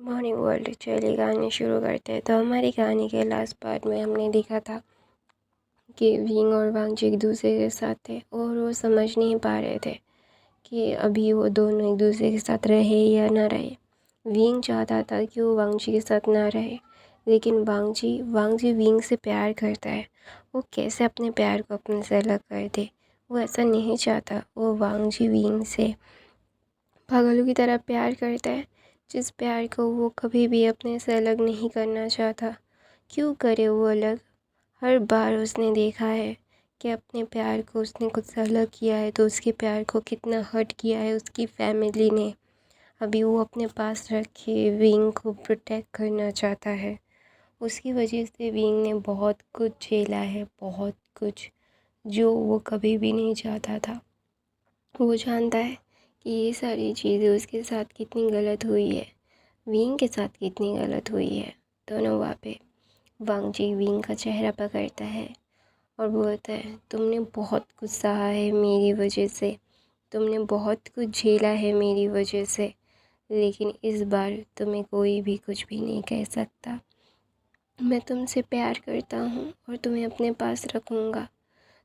Morning world, चलिए कहानी शुरू करते हैं। तो हमारी कहानी के लास्ट पार्ट में हमने देखा था कि विंग और वांगजी एक दूसरे के साथ थे और वो समझ नहीं पा रहे थे कि अभी वो दोनों एक दूसरे के साथ रहे या ना रहे। विंग चाहता था कि वो वांगजी के साथ ना रहे, लेकिन वांगजी विंग से प्यार करता है। वो कैसे अपने प्यार को अपने से अलग कर दे? वो ऐसा नहीं चाहता। वो वांगजी विंग से पागलों की तरह प्यार करता है, जिस प्यार को वो कभी भी अपने से अलग नहीं करना चाहता। क्यों करे वो अलग? हर बार उसने देखा है कि अपने प्यार को उसने खुद से अलग किया है तो उसके प्यार को कितना हर्ट किया है उसकी फैमिली ने। अभी वो अपने पास रखे विंग को प्रोटेक्ट करना चाहता है। उसकी वजह से विंग ने बहुत कुछ झेला है, बहुत कुछ जो वो कभी भी नहीं चाहता था। वो जानता है कि ये सारी चीज़ें उसके साथ कितनी गलत हुई है, विंग के साथ कितनी गलत हुई है। दोनों वहाँ पे वांगजी विंग का चेहरा पकड़ता है और बोलता है, तुमने बहुत कुछ सहा है मेरी वजह से, तुमने बहुत कुछ झेला है मेरी वजह से, लेकिन इस बार तुम्हें कोई भी कुछ भी नहीं कह सकता। मैं तुमसे प्यार करता हूँ और तुम्हें अपने पास रखूँगा।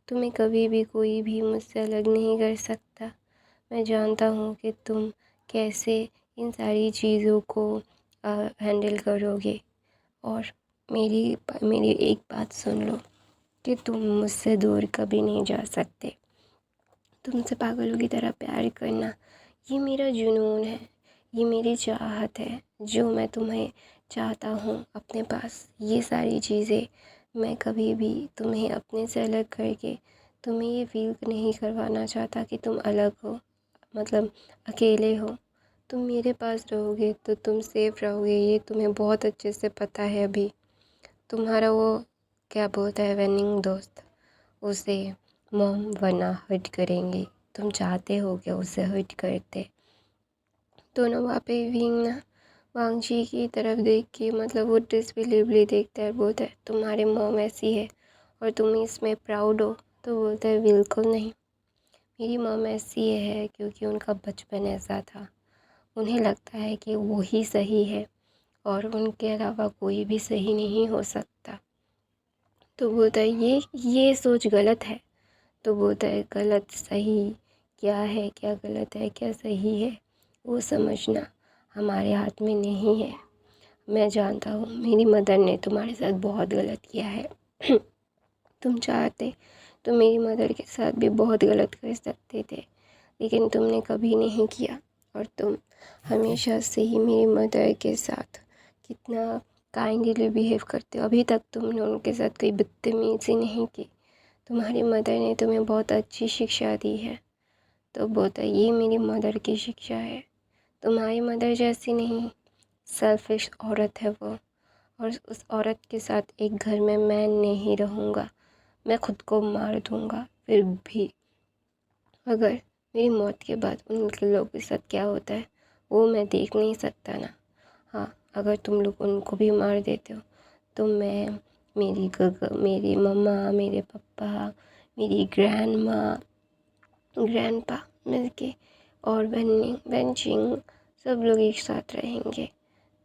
तुम्हें कभी भी कोई भी मुझसे अलग नहीं कर सकता। मैं जानता हूँ कि तुम कैसे इन सारी चीज़ों को हैंडल करोगे। और मेरी एक बात सुन लो कि तुम मुझसे दूर कभी नहीं जा सकते। तुमसे पागलों की तरह प्यार करना ये मेरा जुनून है, ये मेरी चाहत है, जो मैं तुम्हें चाहता हूँ अपने पास। ये सारी चीज़ें मैं कभी भी तुम्हें अपने से अलग करके तुम्हें ये फील नहीं करवाना चाहता कि तुम अलग हो, मतलब अकेले हो। तुम मेरे पास रहोगे तो तुम सेफ़ रहोगे, ये तुम्हें बहुत अच्छे से पता है। अभी तुम्हारा वो क्या बोलता है रनिंग दोस्त, उसे मॉम वरना हर्ट करेंगे। तुम चाहते हो कि उसे हर्ट करते। दोनों वहाँ पे विंग ना वांगजी की तरफ देख के, मतलब वो डिसबिलीवली देखता है, बोलता है तुम्हारे मॉम ऐसी है और तुम इसमें प्राउड हो? तो बोलता है बिल्कुल नहीं, मेरी मॉम ऐसी है क्योंकि उनका बचपन ऐसा था। उन्हें लगता है कि वो ही सही है और उनके अलावा कोई भी सही नहीं हो सकता। तो बोलता है ये सोच गलत है। तो बोलता है गलत सही क्या है, क्या गलत है क्या सही है, वो समझना हमारे हाथ में नहीं है। मैं जानता हूँ मेरी मदर ने तुम्हारे साथ बहुत गलत किया है। तुम चाहते तो मेरी मदर के साथ भी बहुत गलत कर सकते थे, लेकिन तुमने कभी नहीं किया। और तुम हमेशा से ही मेरी मदर के साथ कितना काइंडली बिहेव करते हो। अभी तक तुमने उनके साथ कोई बदतमीज़ी नहीं की। तुम्हारी मदर ने तुम्हें बहुत अच्छी शिक्षा दी है। तो बोलता है ये मेरी मदर की शिक्षा है, तुम्हारी मदर जैसी नहीं। सेल्फिश औरत है वो, और उस औरत के साथ एक घर में मैं नहीं रहूँगा। मैं खुद को मार दूँगा। फिर भी अगर मेरी मौत के बाद उनके लोगों के साथ क्या होता है वो मैं देख नहीं सकता ना। हाँ, अगर तुम लोग उनको भी मार देते हो तो मैं, मेरी मम्मा, मेरे पापा, मेरी ग्रैंड माँ, ग्रैंडपा मिलके और वेंचिंग सब लोग एक साथ रहेंगे।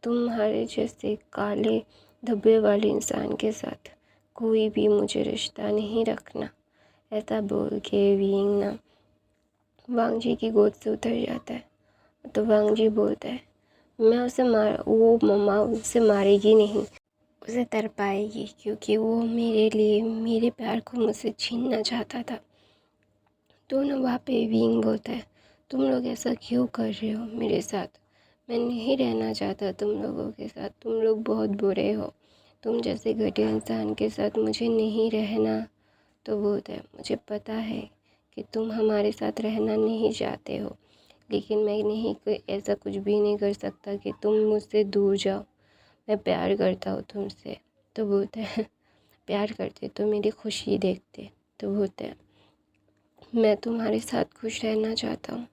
तुम्हारे जैसे काले धब्बे वाले इंसान के साथ कोई भी मुझे रिश्ता नहीं रखना। ऐसा बोल के विंग ना वांगजी की गोद से उतर जाता है। तो वांगजी बोलता है मैं उसे वो मम्मा उसे मारेगी नहीं, उसे तड़पाएगी, क्योंकि वो मेरे लिए मेरे प्यार को मुझसे छीनना चाहता था। दोनों वहाँ पे विंग बोलता है तुम लोग ऐसा क्यों कर रहे हो मेरे साथ? मैं नहीं रहना चाहता तुम लोगों के साथ, तुम लोग बहुत बुरे हो, तुम जैसे घटिया इंसान के साथ मुझे नहीं रहना। तो बोलता है मुझे पता है कि तुम हमारे साथ रहना नहीं चाहते हो, लेकिन मैं नहीं कोई ऐसा कुछ भी नहीं कर सकता कि तुम मुझसे दूर जाओ। मैं प्यार करता हूँ तुमसे। तो बोलते हैं प्यार करते तो मेरी खुशी देखते। तो बोलते हैं मैं तुम्हारे साथ खुश रहना चाहता हूँ।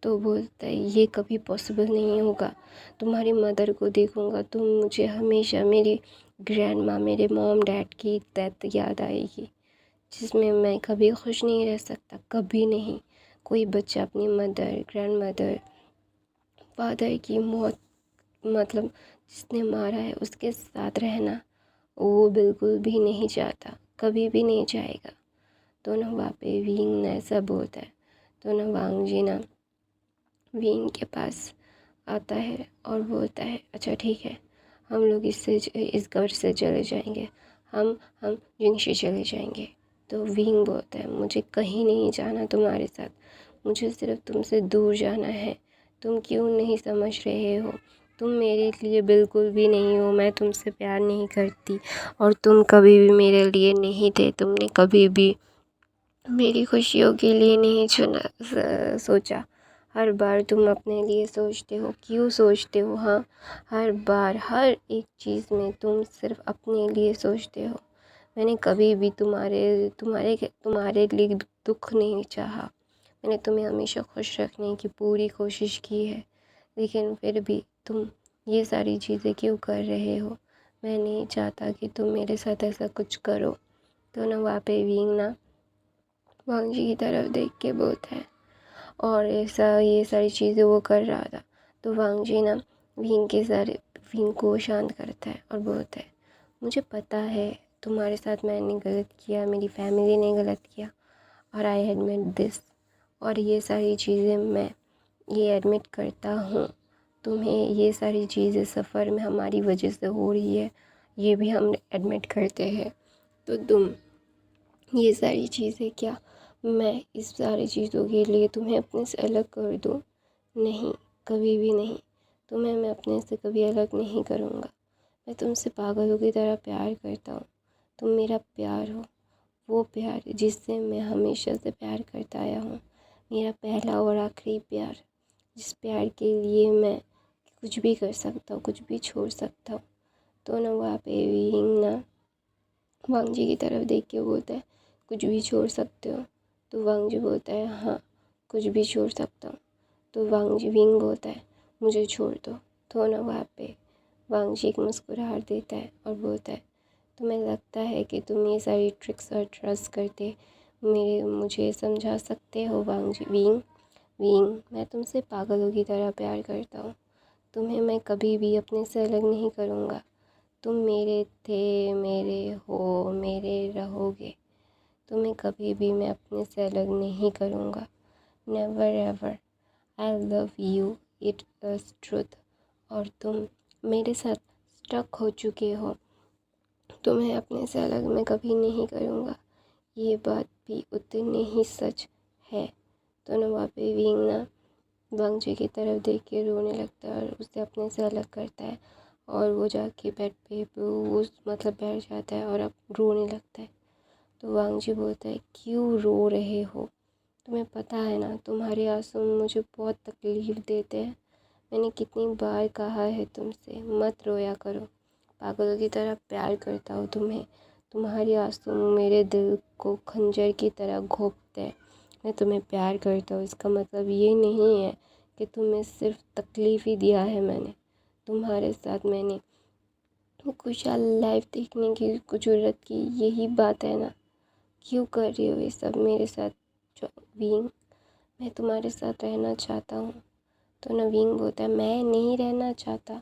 तो बोलता है ये कभी पॉसिबल नहीं होगा। तुम्हारी मदर को देखूँगा तो मुझे हमेशा मेरी ग्रैंड माँ, मेरे मॉम डैड की डेथ याद आएगी, जिसमें मैं कभी खुश नहीं रह सकता, कभी नहीं। कोई बच्चा अपनी मदर, ग्रैंड मदर, फादर की मौत मतलब जिसने मारा है उसके साथ रहना वो बिल्कुल भी नहीं चाहता, कभी भी नहीं चाहेगा। तो ना वहाँ पे विंग ने ऐसा बोलता है। तो ना वांग जी ना विंग के पास आता है और बोलता है अच्छा ठीक है, हम लोग इस घर से चले जाएंगे, हम जिंगशी चले जाएंगे। तो विंग बोलता है मुझे कहीं नहीं जाना तुम्हारे साथ, मुझे सिर्फ तुमसे दूर जाना है। तुम क्यों नहीं समझ रहे हो? तुम मेरे लिए बिल्कुल भी नहीं हो, मैं तुमसे प्यार नहीं करती और तुम कभी भी मेरे लिए नहीं थे। तुमने कभी भी मेरी खुशियों के लिए नहीं सोचा। हर बार तुम अपने लिए सोचते हो, क्यों सोचते हो? हाँ, हर बार हर एक चीज़ में तुम सिर्फ अपने लिए सोचते हो। मैंने कभी भी तुम्हारे तुम्हारे तुम्हारे लिए दुख नहीं चाहा। मैंने तुम्हें हमेशा खुश रखने की पूरी कोशिश की है, लेकिन फिर भी तुम ये सारी चीज़ें क्यों कर रहे हो? मैं नहीं चाहता कि तुम मेरे साथ ऐसा कुछ करो। तो ना वहाँ पे विंग ना वांग जी की तरफ देख के बोलता है और ऐसा ये सारी चीज़ें वो कर रहा था। तो वांग जी ना विंग को शांत करता है और बोलता है मुझे पता है तुम्हारे साथ मैंने गलत किया, मेरी फैमिली ने गलत किया और आई एडमिट दिस। और ये सारी चीज़ें मैं ये एडमिट करता हूँ। तुम्हें ये सारी चीज़ें सफ़र में हमारी वजह से हो रही है, ये भी हम एडमिट करते हैं। तो तुम ये सारी चीज़ें क्या मैं इस सारी चीज़ों के लिए तुम्हें अपने से अलग कर दूँ? नहीं, कभी भी नहीं। तुम्हें मैं अपने से कभी अलग नहीं करूँगा। मैं तुमसे पागलों की तरह प्यार करता हूँ। तुम मेरा प्यार हो, वो प्यार जिससे मैं हमेशा से प्यार करता आया हूँ। मेरा पहला और आखिरी प्यार, जिस प्यार के लिए मैं कुछ भी कर सकता हूँ, कुछ भी छोड़ सकता हूँ। तो ना वहाँ पे विंग ना वांग जी की तरफ देख के बोलता है कुछ भी छोड़ सकते हो? तो वांग जी बोलता है हाँ, कुछ भी छोड़ सकता हूँ। तो विंग बोलता है मुझे छोड़ दो। तो ना वहाँ पे वांग जी एक मुस्कुराहट देता है और बोलता है तुम्हें लगता है कि तुम ये सारी ट्रिक्स और ट्रस्ट करके मुझे समझा सकते हो? विंग मैं तुमसे पागलों की तरह प्यार करता हूँ। तुम्हें मैं कभी भी अपने से अलग नहीं करूँगा। तुम मेरे थे, मेरे हो, मेरे रहोगे। तुम्हें कभी भी मैं अपने से अलग नहीं करूँगा। Never ever. I love you, it is truth. और तुम मेरे साथ स्टक हो चुके हो। तुम्हें अपने से अलग मैं कभी नहीं करूँगा। ये बात भी उतनी ही सच है। तो ना वहाँ पे विंग ना वांग जी की तरफ देख के रोने लगता है और उसे अपने से अलग करता है और वो जाके बेड पे वो मतलब बैठ जाता है और अब रोने लगता है। तो वांग जी बोलता है क्यों रो रहे हो? तुम्हें पता है ना तुम्हारे आंसू मुझे बहुत तकलीफ़ देते हैं। मैंने कितनी बार कहा है तुमसे मत रोया करो, पागलों की तरह प्यार करता हूँ तुम्हें। तुम्हारे आंसू मेरे दिल को खंजर की तरह घोंपते हैं। मैं तुम्हें प्यार करता हूँ, इसका मतलब ये नहीं है कि तुम्हें सिर्फ तकलीफ़ ही दिया है। मैंने तुम्हारे साथ मैंने खुशहाल लाइफ देखने की ज़रूरत की, यही बात है ना? क्यों कर रही हो ये सब मेरे साथ? जो विंग मैं तुम्हारे साथ रहना चाहता हूँ। तो नवीन बोलता है मैं नहीं रहना चाहता।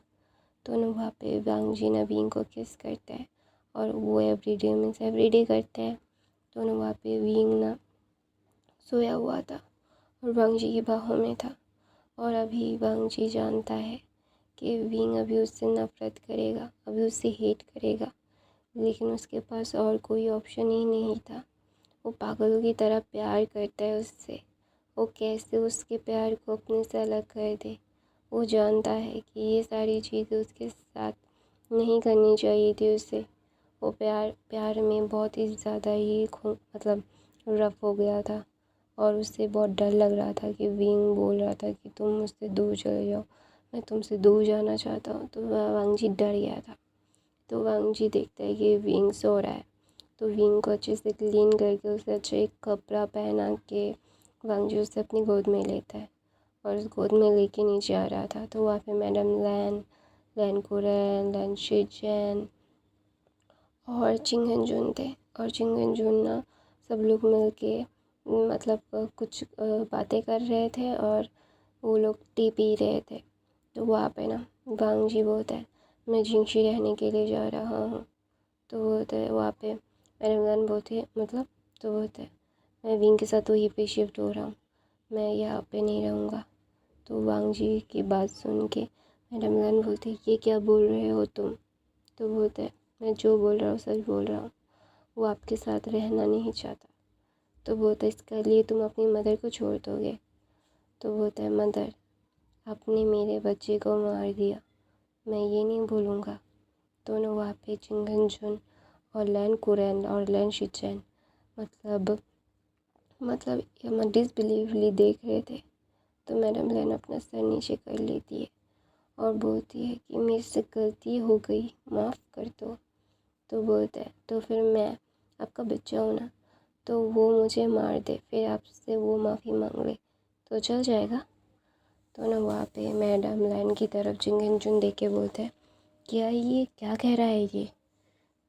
तो ना वहाँ पे वांग जी नवीन को किस करता है और वो एवरीडे मीन्स एवरीडे करते हैं। तो ना वहाँ पे विंग ना सोया हुआ था और वांग जी की बाहों में था और अभी वांग जी जानता है कि विंग अभी उससे नफ़रत करेगा, अभी उससे हेट करेगा, लेकिन उसके पास और कोई ऑप्शन ही नहीं था। वो पागलों की तरह प्यार करता है उससे। वो कैसे उसके प्यार को अपने से अलग कर दे? वो जानता है कि ये सारी चीज़ें उसके साथ नहीं करनी चाहिए थी उसे। वो प्यार में बहुत ही ज़्यादा ही मतलब रफ़ हो गया था और उससे बहुत डर लग रहा था कि विंग बोल रहा था कि तुम मुझसे दूर चले जाओ, मैं तुमसे दूर जाना चाहता हूँ। तो वांग जी डर गया था। तो वांग जी देखता है कि विंग सो रहा है। तो विंग को अच्छे से क्लीन करके उसे अच्छे एक कपड़ा पहना के वांग जी उसे अपनी गोद में लेता है और उस गोद में लेके नीचे आ रहा था। तो वहाँ पे मैडम लैन कुरैन, लैन शिजैन और चिंगन जुन थे और चिंगन जुन ना सब लोग मिल के मतलब कुछ बातें कर रहे थे और वो लोग टी पी रहे थे। तो वहाँ पे ना वांग जी बोलता है मैं जिंगशी रहने के लिए जा रहा हूँ। तो बोलते हैं वहाँ पे मैडम लान बोलती है मतलब, तो बोलते हैं मैं विंग के साथ वहीं पे शिफ्ट हो रहा हूँ, मैं यहाँ पे नहीं रहूँगा। तो वांग जी की बात सुन के मैडम लान बोलती है ये क्या बोल रहे हो तुम। तो बोलते हैं मैं जो बोल रहा हूँ सच बोल रहा हूँ, वो आपके साथ रहना नहीं चाहता। तो बोलता है इसके लिए तुम अपनी मदर को छोड़ दोगे। तो बोलता है मदर आपने मेरे बच्चे को मार दिया, मैं ये नहीं भूलूँगा। दोनों वहाँ पे चिंगन जुन और लैन कुरैन और लैन शिचैन मतलब डिसबिलीवली देख रहे थे। तो मैडम लैन अपना सर नीचे कर लेती है और बोलती है कि मेरे से गलती हो गई, माफ़ कर दो। तो बोलता है तो फिर मैं आपका बच्चा हूँ ना, तो वो मुझे मार दे फिर आपसे वो माफ़ी मांग ले तो चल जाएगा। तो ना वहाँ पे मैडम लैन की तरफ चिंगन जुन देख के बोलता है क्या ये क्या कह रहा है ये।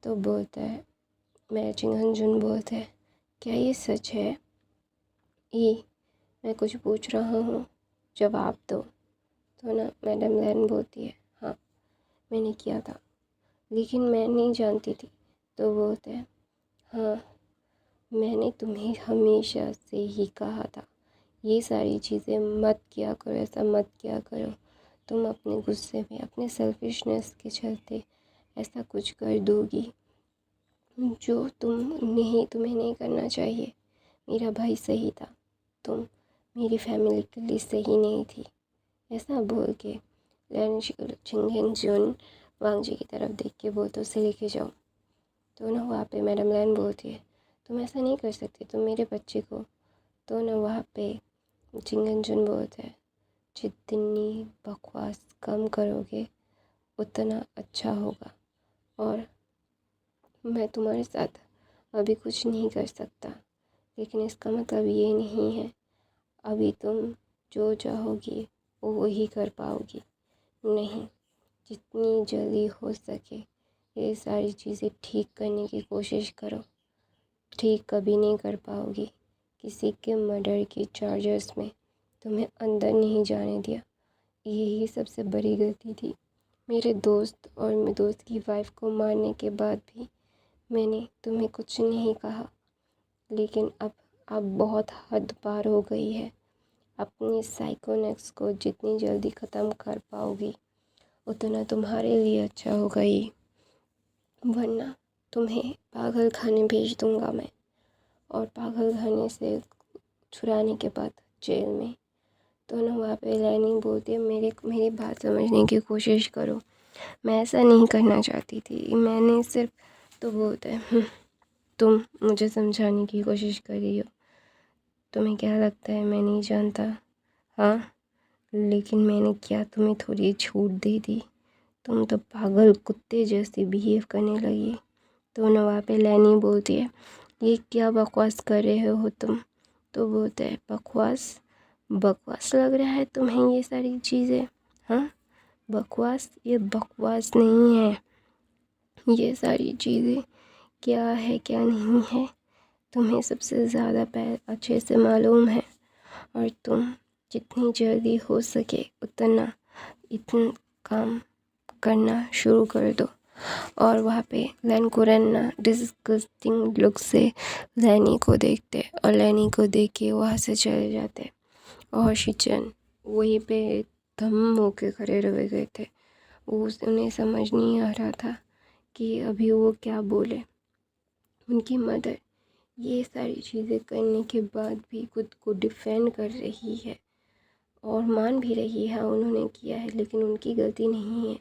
तो बोलता है मैं चिंगन जुन बोलता है क्या ये सच है। ये मैं कुछ पूछ रहा हूँ, जवाब दो। तो ना मैडम लैन बोलती है हाँ मैंने किया था लेकिन मैं नहीं जानती थी। तो बोलते हैं हाँ मैंने तुम्हें हमेशा से ही कहा था ये सारी चीज़ें मत किया करो, ऐसा मत किया करो। तुम अपने गुस्से में अपने सेल्फिशनेस के चलते ऐसा कुछ कर दोगी जो तुम्हें नहीं करना चाहिए। मेरा भाई सही था, तुम मेरी फैमिली के लिए सही नहीं थी। ऐसा बोल के लैन चिंगेन जुन वांग जी की तरफ देख के बोलते उसे लेके जाओ। तो ना वहाँ पे मैडम लैन बोलती है तुम ऐसा नहीं कर सकते, तुम मेरे बच्चे को। तो ना वहाँ पे चिंगन जुन बोलते हैं जितनी बकवास कम करोगे उतना अच्छा होगा और मैं तुम्हारे साथ अभी कुछ नहीं कर सकता, लेकिन इसका मतलब ये नहीं है अभी तुम जो चाहोगी वो वही कर पाओगी। नहीं, जितनी जल्दी हो सके ये सारी चीज़ें ठीक करने की कोशिश करो। ठीक कभी नहीं कर पाओगी। किसी के मर्डर की चार्जर्स में तुम्हें अंदर नहीं जाने दिया, यही सबसे बड़ी गलती थी। मेरे दोस्त और मेरे दोस्त की वाइफ को मारने के बाद भी मैंने तुम्हें कुछ नहीं कहा, लेकिन अब बहुत हद पार हो गई है। अपनी साइकोनेक्स को जितनी जल्दी ख़त्म कर पाओगी उतना तुम्हारे लिए अच्छा होगा ही, वरना तुम्हें पागल खाने भेज दूँगा मैं और पागल खाने से छुड़ाने के बाद जेल में। तो ना वहाँ पे लैनी बोलती है मेरी बात समझने की कोशिश करो, मैं ऐसा नहीं करना चाहती थी, मैंने सिर्फ। तो बोलता है तुम मुझे समझाने की कोशिश कर रही हो, तुम्हें क्या लगता है मैं नहीं जानता। हाँ लेकिन मैंने क्या तुम्हें थोड़ी छूट दे दी, तुम तो पागल कुत्ते जैसी बिहेव करने लगी। तो ना वहाँ पे लैनी बोलती है ये क्या बकवास कर रहे हो तुम। तो बोलता है बकवास बकवास लग रहा है तुम्हें ये सारी चीज़ें। हाँ बकवास, ये बकवास नहीं है, ये सारी चीज़ें क्या है क्या नहीं है तुम्हें सबसे ज़्यादा अच्छे से मालूम है। और तुम जितनी जल्दी हो सके उतना इतना काम करना शुरू कर दो। और वहाँ पे लैन कुरैन डिस्गस्टिंग लुक से लैनी को देखते और लैनी को देख के वहाँ से चले जाते। और शिचन वहीं पे धम्म होके खड़े रह गए थे। उन्हें समझ नहीं आ रहा था कि अभी वो क्या बोले। उनकी मदर ये सारी चीज़ें करने के बाद भी खुद को डिफेंड कर रही है और मान भी रही है उन्होंने किया है, लेकिन उनकी गलती नहीं है।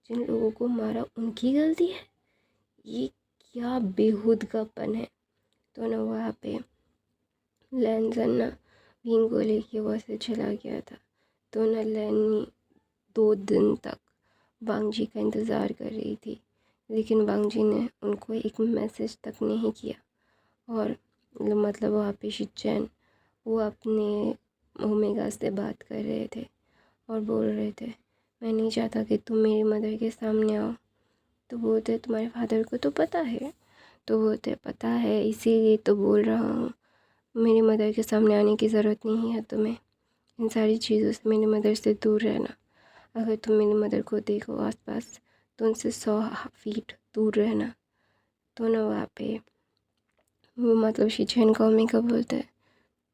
जिन लोगों को मारा उनकी गलती है, ये क्या बेहूदगापन है। तो ना वहाँ पे लैनसन ना भीम को लेके वहाँ से चला गया था। तो ना लैनी 2 दिन तक वांग जी का इंतज़ार कर रही थी, लेकिन वांग जी ने उनको एक मैसेज तक नहीं किया। और मतलब वहाँ पे शिचैन वो अपने ओमेगा से बात कर रहे थे और बोल रहे थे मैं नहीं चाहता कि तुम मेरी मदर के सामने आओ। तो बोलते तुम्हारे फादर को तो पता है। तो बोलते पता है इसीलिए तो बोल रहा हूँ, मेरी मदर के सामने आने की ज़रूरत नहीं है तुम्हें, इन सारी चीज़ों से मेरी मदर से दूर रहना। अगर तुम मेरी मदर को देखो आसपास तो उनसे 100 फीट दूर रहना। तो ना वहाँ पे वो मतलब शिचेन को मम्मी को बोलता है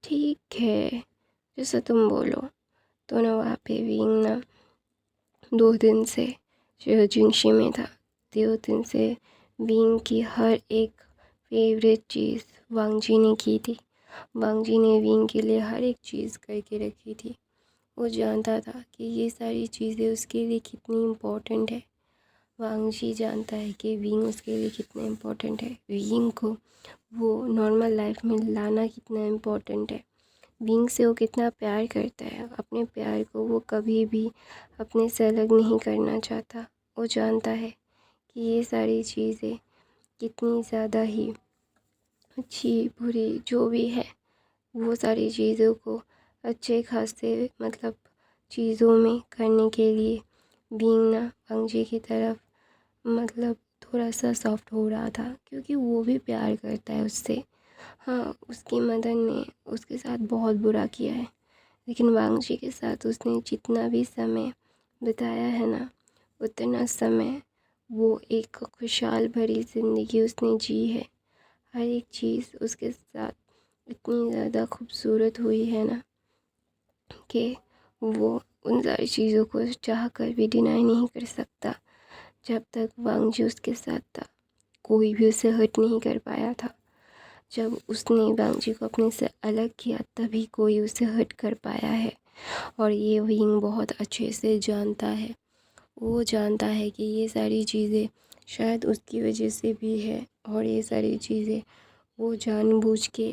ठीक है जैसा तुम बोलो। तो ना वहाँ पे विंग ना 2 दिन से जो जिंगशी में था, 2 दिन से विंग की हर एक फेवरेट चीज़ वांग जी ने की थी। वांग जी ने विंग के लिए हर एक चीज़ करके रखी थी। वो जानता था कि ये सारी चीज़ें उसके लिए कितनी इम्पोर्टेंट है। वांग जी जानता है कि विंग उसके लिए कितना इम्पोर्टेंट है, विंग को वो नॉर्मल लाइफ में लाना कितना इम्पोर्टेंट है, विंग से वो कितना प्यार करता है। अपने प्यार को वो कभी भी अपने से अलग नहीं करना चाहता। वो जानता है कि ये सारी चीज़ें कितनी ज़्यादा ही अच्छी बुरी जो भी है, वो सारी चीज़ों को अच्छे खासे मतलब चीज़ों में करने के लिए विंग ना वांग जी की तरफ मतलब थोड़ा सा सॉफ्ट हो रहा था, क्योंकि वो भी प्यार करता है उससे। हाँ, उसकी मदर ने उसके साथ बहुत बुरा किया है, लेकिन वांग जी के साथ उसने जितना भी समय बिताया है ना, उतना समय वो एक खुशहाल भरी ज़िंदगी उसने जी है। हर एक चीज़ उसके साथ इतनी ज़्यादा खूबसूरत हुई है ना कि वो उन सारी चीज़ों को चाह कर भी डिनाई नहीं कर सकता। जब तक वांग जी उसके साथ था कोई भी उसे हर्ट नहीं कर पाया था। जब उसने वांग जी को अपने से अलग किया तभी कोई उसे हर्ट कर पाया है। और ये विंग बहुत अच्छे से जानता है। वो जानता है कि ये सारी चीज़ें शायद उसकी वजह से भी है, और ये सारी चीज़ें वो जानबूझ के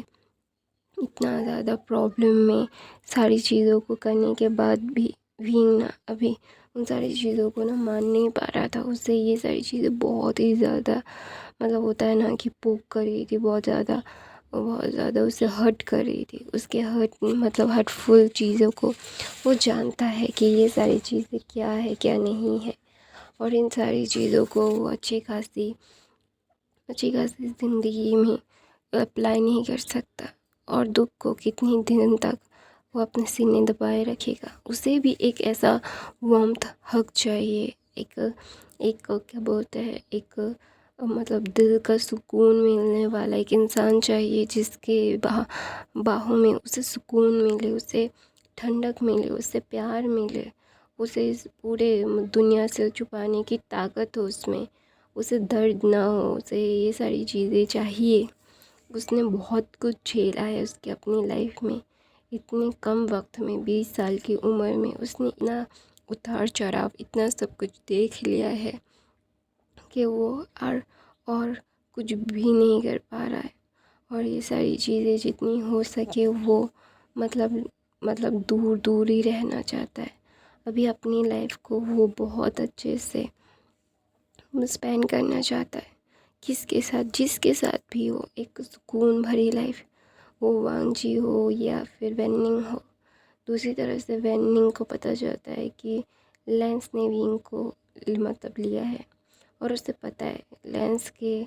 इतना ज़्यादा प्रॉब्लम में सारी चीज़ों को करने के बाद भी विंग ना अभी उन सारी चीज़ों को ना मान नहीं पा रहा था। उससे ये सारी चीज़ें बहुत ही ज़्यादा मतलब होता है ना कि पोक कर रही थी, बहुत ज़्यादा उसे हर्ट कर रही थी। उसके हर्ट मतलब हर्टफुल चीज़ों को वो जानता है कि ये सारी चीज़ें क्या है क्या नहीं है, और इन सारी चीज़ों को वो अच्छी खासी ज़िंदगी में अप्लाई नहीं कर सकता। और दुख को कितनी दिन तक वो अपने सीने दबाए रखेगा। उसे भी एक ऐसा वार्मथ हग चाहिए, एक एक क्या बोलते हैं, एक मतलब दिल का सुकून मिलने वाला एक इंसान चाहिए, जिसके बाहों में उसे सुकून मिले, उसे ठंडक मिले, उसे प्यार मिले, उसे इस पूरे दुनिया से छुपाने की ताकत हो उसमें, उसे दर्द ना हो, उसे ये सारी चीज़ें चाहिए। उसने बहुत कुछ झेला है उसकी अपनी लाइफ में। इतने कम वक्त में 20 साल की उम्र में उसने इतना उतार चढ़ाव इतना सब कुछ देख लिया है कि वो और कुछ भी नहीं कर पा रहा है। और ये सारी चीज़ें जितनी हो सके वो मतलब दूर दूर ही रहना चाहता है। अभी अपनी लाइफ को वो बहुत अच्छे से स्पेंड करना चाहता है, किसके साथ जिसके साथ भी हो, एक सुकून भरी लाइफ, वो वांग जी हो या फिर वेन्निंग हो। दूसरी तरफ से वेन्निंग को पता चलता है कि लेंस ने विंग को मतलब लिया है, और उसे पता है लेंस के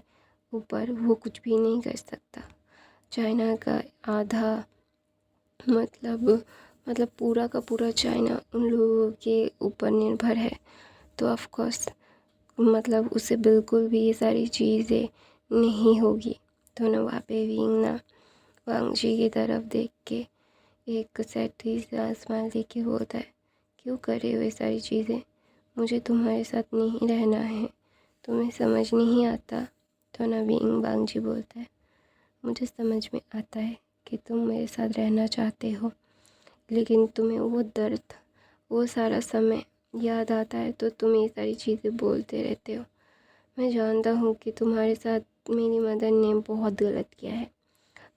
ऊपर वो कुछ भी नहीं कर सकता। चाइना का आधा मतलब पूरा का पूरा चाइना उन लोगों के ऊपर निर्भर है। तो ऑफ कोर्स मतलब उसे बिल्कुल भी ये सारी चीज़ें नहीं होगी। तो ना वहाँ पे विंग ना वांग जी की तरफ देख के एक सैठी से आसमान देख के बोलता है, क्यों कर रहे हो ये सारी चीज़ें, मुझे तुम्हारे साथ नहीं रहना है, तुम्हें समझ नहीं आता। तो ना विंग वांग जी बोलता है, मुझे समझ में आता है कि तुम मेरे साथ रहना चाहते हो, लेकिन तुम्हें वो दर्द वो सारा समय याद आता है तो तुम ये सारी चीज़ें बोलते रहते हो। मैं जानता हूँ कि तुम्हारे साथ मेरी मदर ने बहुत गलत किया है।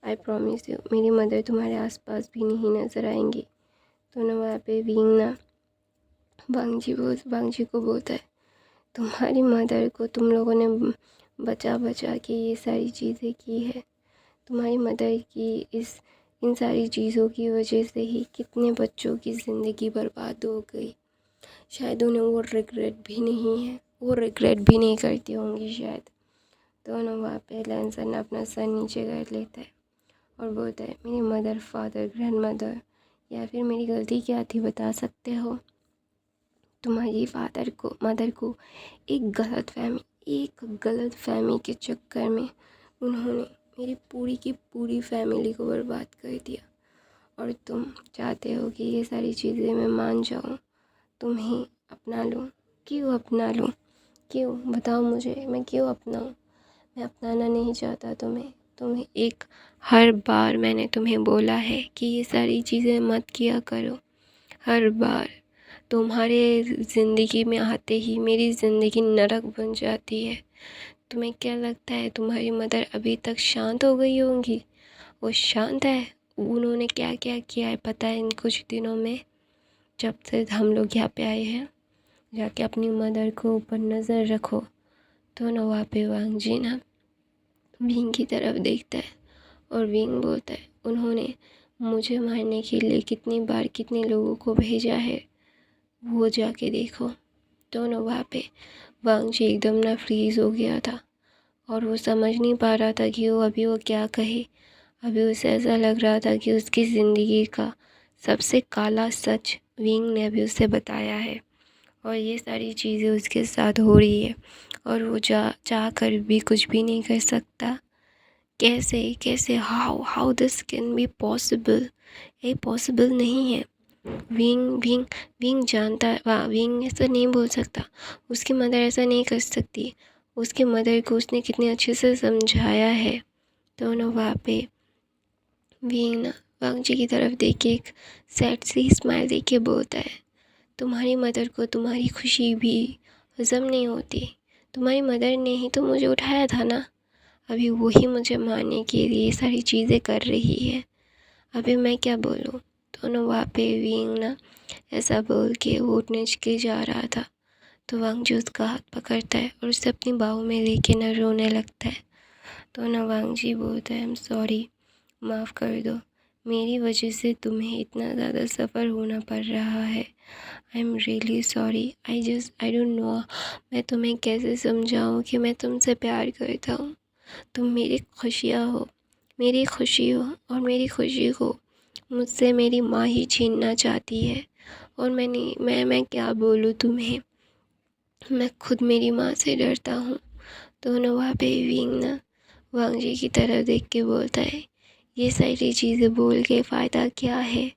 आई प्रॉमिस यू मेरी मदर तुम्हारे आसपास भी नहीं नज़र आएंगी। तो ना वहाँ पे विंग ना वांग जी को बोलता है, तुम्हारी मदर को तुम लोगों ने बचा बचा के ये सारी चीज़ें की है। तुम्हारी मदर की इन सारी चीज़ों की वजह से ही कितने बच्चों की ज़िंदगी बर्बाद हो गई। शायद उन्हें वो रिग्रेट भी नहीं है, वो रिग्रेट भी नहीं करती होंगी शायद। तो ना वहाँ पे लैंसन अपना सर नीचे कर लेता है और बोलता है, मेरी मदर फादर ग्रैंड मदर या फिर मेरी गलती क्या थी बता सकते हो। तुम्हारी मदर को एक गलत फहमी के चक्कर में उन्होंने मेरी पूरी की पूरी फैमिली को बर्बाद कर दिया। और तुम चाहते हो कि ये सारी चीज़ें मैं मान जाऊँ, तुम्हें अपना लूँ। क्यों अपना लूँ? क्यों बताओ मुझे, मैं क्यों अपनाऊँ? मैं अपनाना नहीं चाहता तुम्हें हर बार मैंने तुम्हें बोला है कि ये सारी चीज़ें मत किया करो। हर बार तुम्हारे ज़िंदगी में आते ही मेरी ज़िंदगी नरक बन जाती है। तुम्हें क्या लगता है तुम्हारी मदर अभी तक शांत हो गई होंगी? वो शांत है? उन्होंने क्या क्या किया है पता है इन कुछ दिनों में? जब से हम लोग यहाँ पे आए हैं, जाके अपनी मदर को ऊपर नज़र रखो तो ना वहाँ पे वांगजी ना विंग की तरफ देखता है और विंग बोलता है उन्होंने मुझे मारने के लिए कितनी बार कितने लोगों को भेजा है, वो जाके देखो। तो ना वहाँ पे वांगजी एकदम ना फ्रीज़ हो गया था और वो समझ नहीं पा रहा था कि वो क्या कहे। अभी उसे ऐसा लग रहा था कि उसकी ज़िंदगी का सबसे काला सच विंग ने अभी उसे बताया है और ये सारी चीज़ें उसके साथ हो रही है और वो चाह कर भी कुछ भी नहीं कर सकता। कैसे कैसे how this can be possible? ये पॉसिबल नहीं है। विंग विंग विंग जानता है, वाह विंग ऐसा नहीं बोल सकता, उसकी मदर ऐसा नहीं कर सकती। उसकी मदर को उसने कितने अच्छे से समझाया है। तो ना वहाँ पे विंग ना वांगजी की तरफ देख के एक सैड सी स्माइल देख के बोलता है तुम्हारी मदर को तुम्हारी खुशी भी हज़म नहीं होती। तुम्हारी मदर ने ही तो मुझे उठाया था ना, अभी वही मुझे मारने के लिए सारी चीज़ें कर रही है। अभी मैं क्या बोलूँ? दोनों वहाँ पे विंग ना ऐसा बोल के वो उठने के जा रहा था तो वांगजी उसका हाथ पकड़ता है और उसे अपनी बाहों में लेके ना रोने लगता है। तो ना वांगजी बोलता है आई एम सॉरी, माफ़ कर दो, मेरी वजह से तुम्हें इतना ज़्यादा सफ़र होना पड़ रहा है। I am really sorry, I don't know मैं तुम्हें कैसे समझाऊँ कि मैं तुमसे प्यार करता हूँ। तुम मेरी खुशियाँ हो, मेरी खुशी हो और मेरी खुशी को मुझसे मेरी माँ ही छीनना चाहती है। और मैं क्या बोलूँ तुम्हें, मैं खुद मेरी माँ से डरता हूँ। तो ना वहाँ पे विंग ना वांगजी की तरफ देख के बोलता है ये सारी चीज़ें बोल के फ़ायदा क्या है?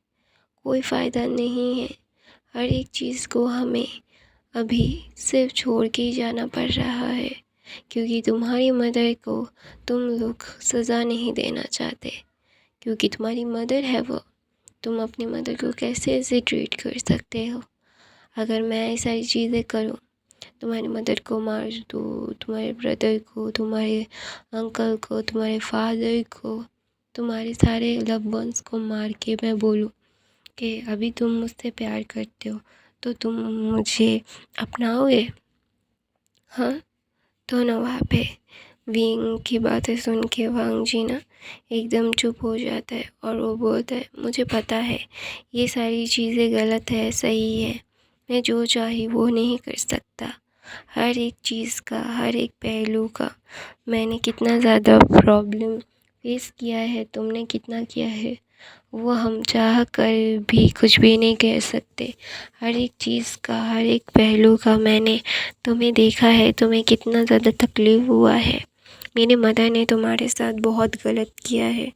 कोई फ़ायदा नहीं है। हर एक चीज़ को हमें अभी सिर्फ छोड़ के ही जाना पड़ रहा है क्योंकि तुम्हारी मदर को तुम लोग सज़ा नहीं देना चाहते क्योंकि तुम्हारी मदर है वो। तुम अपनी मदर को कैसे ऐसे ट्रीट कर सकते हो? अगर मैं ये सारी चीज़ें करूँ, तुम्हारी मदर को मार दूँ, तुम्हारे ब्रदर को, तुम्हारे अंकल को, तुम्हारे फादर को, तुम्हारे सारे लव वंस को मार के मैं बोलूँ कि अभी तुम मुझसे प्यार करते हो तो तुम मुझे अपनाओगे? हाँ? तो ना वहाँ पे विंग की बातें सुन के वांगजी ना एकदम चुप हो जाता है और वो बोलता है मुझे पता है ये सारी चीज़ें गलत है, सही है, मैं जो चाही वो नहीं कर सकता। हर एक चीज़ का, हर एक पहलू का मैंने कितना ज़्यादा प्रॉब्लम फेस किया है, तुमने कितना किया है, वो हम चाह कर भी कुछ भी नहीं कह सकते। हर एक चीज़ का, हर एक पहलू का मैंने तुम्हें देखा है, तुम्हें कितना ज़्यादा तकलीफ़ हुआ है। मेरी मदर ने तुम्हारे साथ बहुत गलत किया है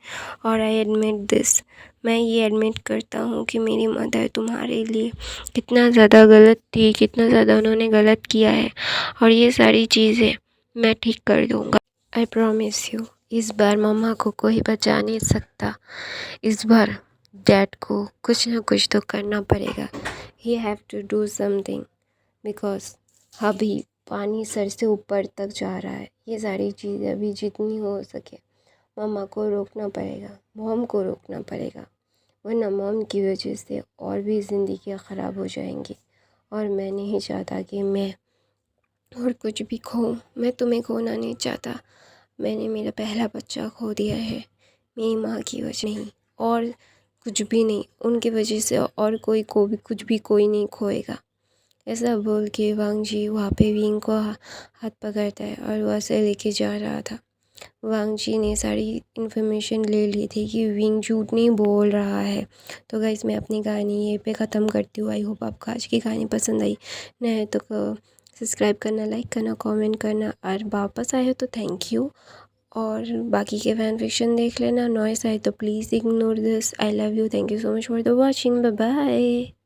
और आई एडमिट दिस, मैं ये एडमिट करता हूँ कि मेरी मदर तुम्हारे लिए कितना ज़्यादा गलत थी, कितना ज़्यादा उन्होंने गलत किया है और ये सारी चीज़ें मैं ठीक कर दूँगा। आई प्रॉमिस यू, इस बार मम्मा को कोई बचा नहीं सकता। इस बार डैड को कुछ ना कुछ तो करना पड़ेगा। He have to do something because अभी पानी सर से ऊपर तक जा रहा है। ये सारी चीज़ें अभी जितनी हो सके मम्मा को रोकना पड़ेगा, मॉम को रोकना पड़ेगा, वरना मॉम की वजह से और भी ज़िंदगियाँ ख़राब हो जाएंगी। और मैं नहीं चाहता कि मैं और कुछ भी खोऊं। मैं तुम्हें खोना नहीं चाहता। मैंने मेरा पहला बच्चा खो दिया है मेरी माँ की वजह नहीं, और कुछ भी नहीं, उनकी वजह से और कोई को भी कुछ भी कोई नहीं खोएगा। ऐसा बोल के वांगजी वहाँ पे विंग को हाथ पकड़ता है और वहाँ से लेके जा रहा था। वांगजी ने सारी इन्फॉर्मेशन ले ली थी कि विंग झूठ नहीं बोल रहा है। तो गाइस मैं अपनी कहानी यहीं पे ख़त्म करती हूँ। आई होप आपको आज की कहानी पसंद आई। नहीं तो सब्सक्राइब करना, लाइक करना, कमेंट करना, और वापस आए हो तो थैंक यू। और बाकी के फैन फिक्शन देख लेना। नॉइस आए तो please ignore this. I love you. Thank you so much for the watching. Bye bye.